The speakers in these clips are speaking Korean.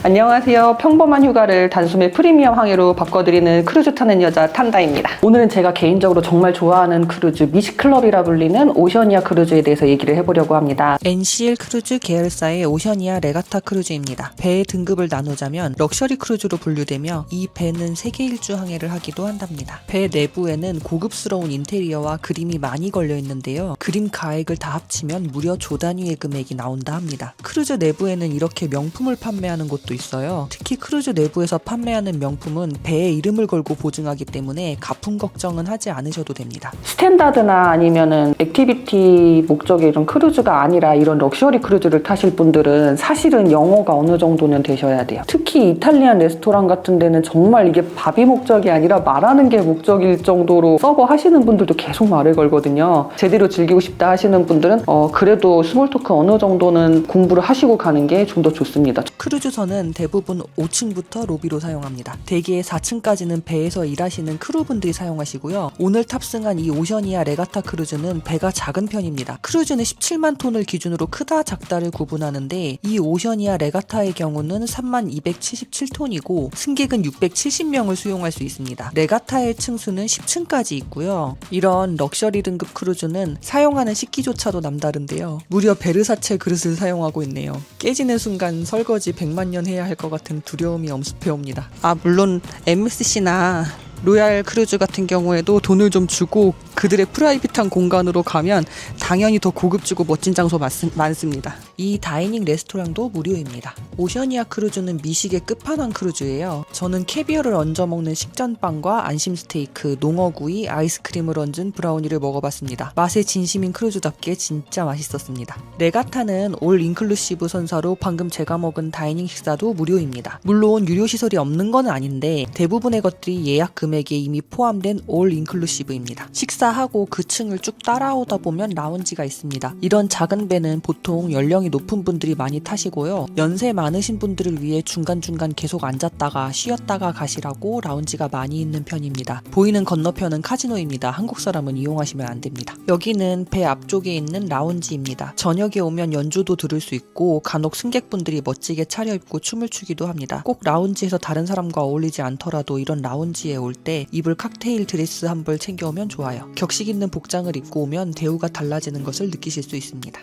안녕하세요. 평범한 휴가를 단숨에 프리미엄 항해로 바꿔드리는 크루즈 타는 여자 탄다입니다. 오늘은 제가 개인적으로 정말 좋아하는 크루즈 미시클럽이라 불리는 오셔니아 크루즈에 대해서 얘기를 해보려고 합니다. NCL 크루즈 계열사의 오셔니아 레가타 크루즈입니다. 배의 등급을 나누자면 럭셔리 크루즈로 분류되며 이 배는 세계 일주 항해를 하기도 한답니다. 배 내부에는 고급스러운 인테리어와 그림이 많이 걸려 있는데요. 그림 가액을 다 합치면 무려 조 단위의 금액이 나온다 합니다. 크루즈 내부에는 이렇게 명품을 판매하는 곳도 있어요. 특히 크루즈 내부에서 판매하는 명품은 배의 이름을 걸고 보증하기 때문에 가품 걱정은 하지 않으셔도 됩니다. 스탠다드나 아니면은 액티비티 목적의 이런 크루즈가 아니라 이런 럭셔리 크루즈를 타실 분들은 사실은 영어가 어느 정도는 되셔야 돼요. 특히 이탈리안 레스토랑 같은 데는 정말 이게 밥이 목적이 아니라 말하는 게 목적일 정도로 서버 하시는 분들도 계속 말을 걸거든요. 제대로 즐기고 싶다 하시는 분들은 그래도 스몰 토크 어느 정도는 공부를 하시고 가는 게 좀 더 좋습니다. 크루즈선은 대부분 5층부터 로비로 사용합니다. 대개 4층까지는 배에서 일하시는 크루분들이 사용하시고요. 오늘 탑승한 이 오셔니아 레가타 크루즈는 배가 작은 편입니다. 크루즈는 17만 톤을 기준으로 크다 작다를 구분하는데 이 오셔니아 레가타의 경우는 3277톤이고 승객은 670명을 수용할 수 있습니다. 레가타의 층수는 10층까지 있고요. 이런 럭셔리 등급 크루즈는 사용하는 식기조차도 남다른데요. 무려 베르사체 그릇을 사용하고 있네요. 깨지는 순간 설거지 100만 년 해야 할 것 같은 두려움이 엄습해옵니다. 물론 MSC나 로얄 크루즈 같은 경우에도 돈을 좀 주고 그들의 프라이빗한 공간으로 가면 당연히 더 고급지고 멋진 장소 많습니다. 이 다이닝 레스토랑도 무료입니다. 오셔니아 크루즈는 미식의 끝판왕 크루즈예요. 저는 캐비어를 얹어 먹는 식전빵과 안심 스테이크, 농어구이, 아이스크림을 얹은 브라우니를 먹어봤습니다. 맛에 진심인 크루즈답게 진짜 맛있었습니다. 레가타는 올 인클루시브 선사로 방금 제가 먹은 다이닝 식사도 무료입니다. 물론 유료 시설이 없는 건 아닌데 대부분의 것들이 예약 금액에 이미 포함된 올 인클루시브입니다. 식사하고 그 층을 쭉 따라오다 보면 라운지가 있습니다. 이런 작은 배는 보통 연령이 높은 분들이 많이 타시고요. 연세 많으신 분들을 위해 중간중간 계속 앉았다가 쉬었다가 가시라고 라운지가 많이 있는 편입니다. 보이는 건너편은 카지노입니다. 한국 사람은 이용하시면 안 됩니다. 여기는 배 앞쪽에 있는 라운지입니다. 저녁에 오면 연주도 들을 수 있고 간혹 승객분들이 멋지게 차려입고 춤을 추기도 합니다. 꼭 라운지에서 다른 사람과 어울리지 않더라도 이런 라운지에 올 때 입을 칵테일 드레스 한 벌 챙겨오면 좋아요. 격식 있는 복장을 입고 오면 대우가 달라지는 것을 느끼실 수 있습니다.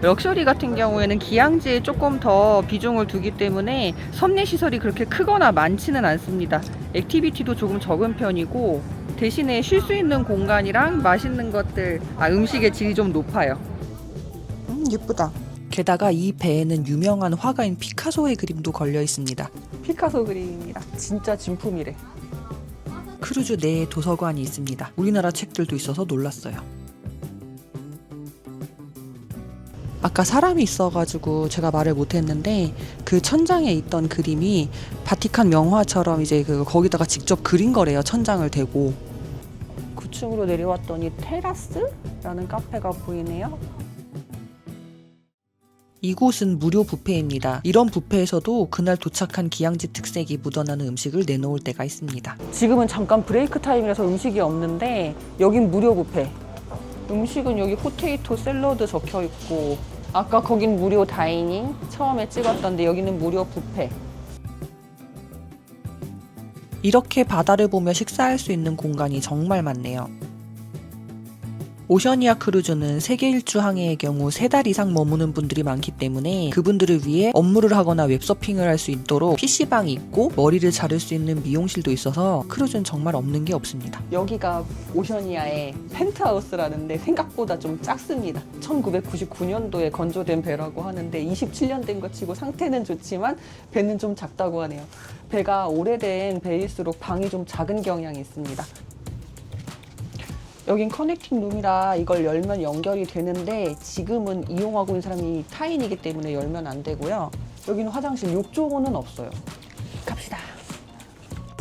럭셔리 같은 경우에는 기항지에 조금 더 비중을 두기 때문에 선내 시설이 그렇게 크거나 많지는 않습니다. 액티비티도 조금 적은 편이고 대신에 쉴 수 있는 공간이랑 맛있는 것들, 음식의 질이 좀 높아요. 예쁘다. 게다가 이 배에는 유명한 화가인 피카소의 그림도 걸려 있습니다. 피카소 그림입니다. 진짜 진품이래. 크루즈 내에 도서관이 있습니다. 우리나라 책들도 있어서 놀랐어요. 아까 사람이 있어가지고 제가 말을 못했는데 그 천장에 있던 그림이 바티칸 명화처럼 이제 거기다가 직접 그린 거래요. 천장을 대고. 9층으로 내려왔더니 테라스라는 카페가 보이네요. 이곳은 무료 뷔페입니다. 이런 뷔페에서도 그날 도착한 기항지 특색이 묻어나는 음식을 내놓을 때가 있습니다. 지금은 잠깐 브레이크 타임이라서 음식이 없는데 여긴 무료 뷔페. 음식은 여기 포테이토 샐러드 적혀있고 아까 거긴 무료 다이닝 처음에 찍었던데 여기는 무료 뷔페. 이렇게 바다를 보며 식사할 수 있는 공간이 정말 많네요. 오셔니아 크루즈는 세계 일주 항해의 경우 3달 이상 머무는 분들이 많기 때문에 그분들을 위해 업무를 하거나 웹서핑을 할 수 있도록 PC방이 있고 머리를 자를 수 있는 미용실도 있어서 크루즈는 정말 없는 게 없습니다. 여기가 오셔니아의 펜트하우스라는데 생각보다 좀 작습니다. 1999년도에 건조된 배라고 하는데 27년 된 것 치고 상태는 좋지만 배는 좀 작다고 하네요. 배가 오래된 배일수록 방이 좀 작은 경향이 있습니다. 여긴 커넥팅 룸이라 이걸 열면 연결이 되는데 지금은 이용하고 있는 사람이 타인이기 때문에 열면 안 되고요. 여기는 화장실 욕조는 없어요. 갑시다.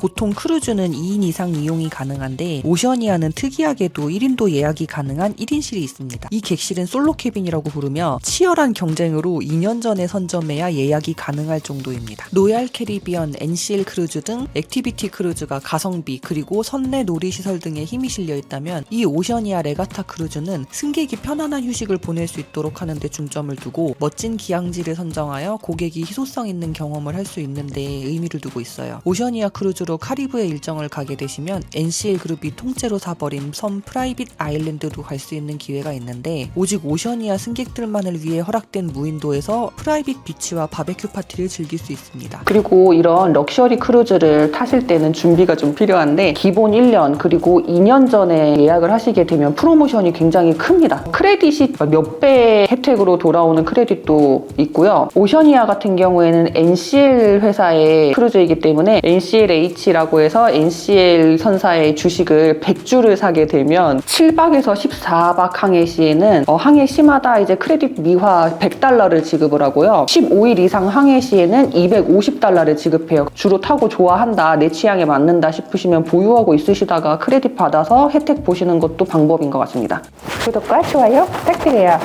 보통 크루즈는 2인 이상 이용이 가능한데 오셔니아는 특이하게도 1인도 예약이 가능한 1인실이 있습니다. 이 객실은 솔로 캐빈이라고 부르며 치열한 경쟁으로 2년 전에 선점해야 예약이 가능할 정도입니다. 로얄 캐리비언, NCL 크루즈 등 액티비티 크루즈가 가성비 그리고 선내 놀이시설 등에 힘이 실려 있다면 이 오셔니아 레가타 크루즈는 승객이 편안한 휴식을 보낼 수 있도록 하는 데 중점을 두고 멋진 기항지를 선정하여 고객이 희소성 있는 경험을 할 수 있는 데 의미를 두고 있어요. 오셔니아 크루즈로 카리브해 일정을 가게 되시면 NCL 그룹이 통째로 사버린 섬 프라이빗 아일랜드로 갈 수 있는 기회가 있는데 오직 오셔니아 승객들만을 위해 허락된 무인도에서 프라이빗 비치와 바베큐 파티를 즐길 수 있습니다. 그리고 이런 럭셔리 크루즈를 타실 때는 준비가 좀 필요한데 기본 1년 그리고 2년 전에 예약을 하시게 되면 프로모션이 굉장히 큽니다. 크레딧이 몇 배 혜택으로 돌아오는 크레딧도 있고요. 오셔니아 같은 경우에는 NCL 회사의 크루즈이기 때문에 NCLH라고 해서 NCL 선사의 주식을 100주를 사게 되면 7박에서 14박 항해 시에는 항해 시마다 이제 크레딧 미화 100달러를 지급을 하고요. 15일 이상 항해 시에는 250달러를 지급해요. 주로 타고 좋아한다, 내 취향에 맞는다 싶으시면 보유하고 있으시다가 크레딧 받아서 혜택 보시는 것도 방법인 것 같습니다. 구독과 좋아요 부탁드려요.